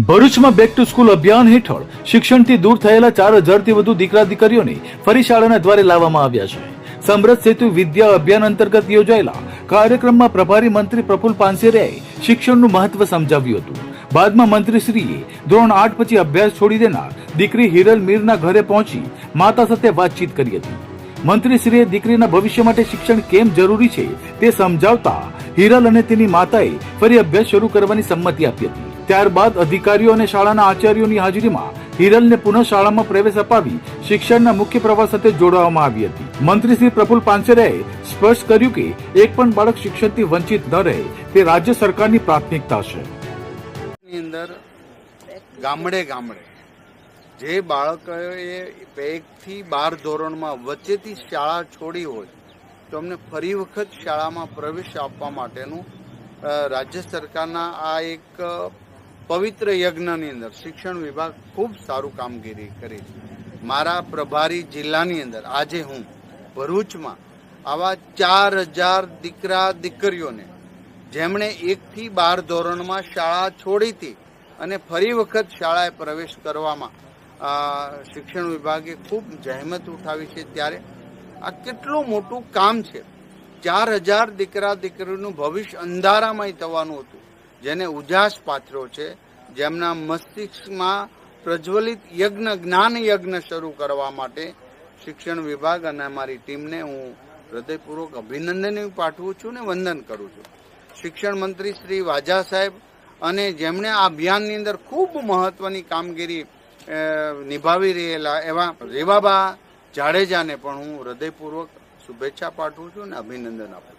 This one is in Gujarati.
ભરૂચમાં બેક ટુ સ્કૂલ અભિયાન હેઠળ શિક્ષણથી દૂર થયેલા 4000થી વધુ દીકરા દીકરીઓને ફરી શાળાના દ્વારે લાવવામાં આવ્યા છે. સમરસ સેતુ વિદ્યા અભિયાન અંતર્ગત યોજાયેલા કાર્યક્રમમાં પ્રભારી મંત્રી પ્રફુલ પાનસેરિયાએ શિક્ષણનું મહત્વ સમજાવ્યું હતું. બાદમાં મંત્રીશ્રીએ ધોરણ 8 પછી અભ્યાસ છોડી દેનાર દીકરી હિરલ મીરના ઘરે પહોંચી માતા સાથે વાતચીત કરી હતી. મંત્રીશ્રીએ દીકરીના ભવિષ્ય માટે શિક્ષણ કેમ જરૂરી છે તે સમજાવતા હિરલ અને તેની માતાએ ફરી અભ્યાસ શરૂ કરવાની સંમતિ આપી હતી. ત્યારબાદ અધિકારીઓ અને શાળાના આચાર્યોની હાજરીમાં હિરલને પુનઃ શાળામાં પ્રવેશ અપાવી શિક્ષણના મુખ્ય પ્રવાહ સાથે જોડવામાં આવી હતી. મંત્રી શ્રી પ્રફુલ પાનસેરિયાએ સ્પષ્ટ કર્યું કે એક પણ બાળક શિક્ષણથી વંચિત ન રહે તે રાજ્ય સરકારની પ્રાથમિકતા છે. અંદર ગામડે ગામડે જે બાળકોએ 1 થી 12 ધોરણમાં વચ્ચેથી શાળા છોડી હોય તો અમને ફરી વખત શાળામાં પ્રવેશ આપવા માટેનું રાજ્ય સરકારના આ એક પવિત્ર યજ્ઞની અંદર શિક્ષણ વિભાગ ખૂબ સારું કામગીરી કરી છે. મારા પ્રભારી જિલ્લાની અંદર આજે હું ભરૂચમાં આવા 4000 દીકરા દીકરીઓને જેમણે 1 થી 12 ધોરણમાં શાળા છોડી હતી અને ફરી વખત શાળાએ પ્રવેશ કરવામાં શિક્ષણ વિભાગે ખૂબ જહેમત ઉઠાવી છે. ત્યારે આ કેટલું મોટું કામ છે. 4000 દીકરા દીકરીનું ભવિષ્ય અંધારામય થવાનું હતું, જેને ઉજાસ પાથર્યો છે. જેમના મસ્તિષ્કમાં પ્રજ્વલિત યજ્ઞ જ્ઞાન યજ્ઞ શરૂ કરવા માટે શિક્ષણ વિભાગ અને અમારી ટીમને હું હૃદયપૂર્વક અભિનંદન પાઠવું છું અને વંદન કરું છું. શિક્ષણ મંત્રી શ્રી વાજા સાહેબ અને જેમણે આ અભિયાનની અંદર ખૂબ મહત્વની કામગીરી નિભાવી રહેલા એવા રેવાબા જાડેજાને પણ હું હૃદયપૂર્વક શુભેચ્છા પાઠવું છું અને અભિનંદન આપું છું.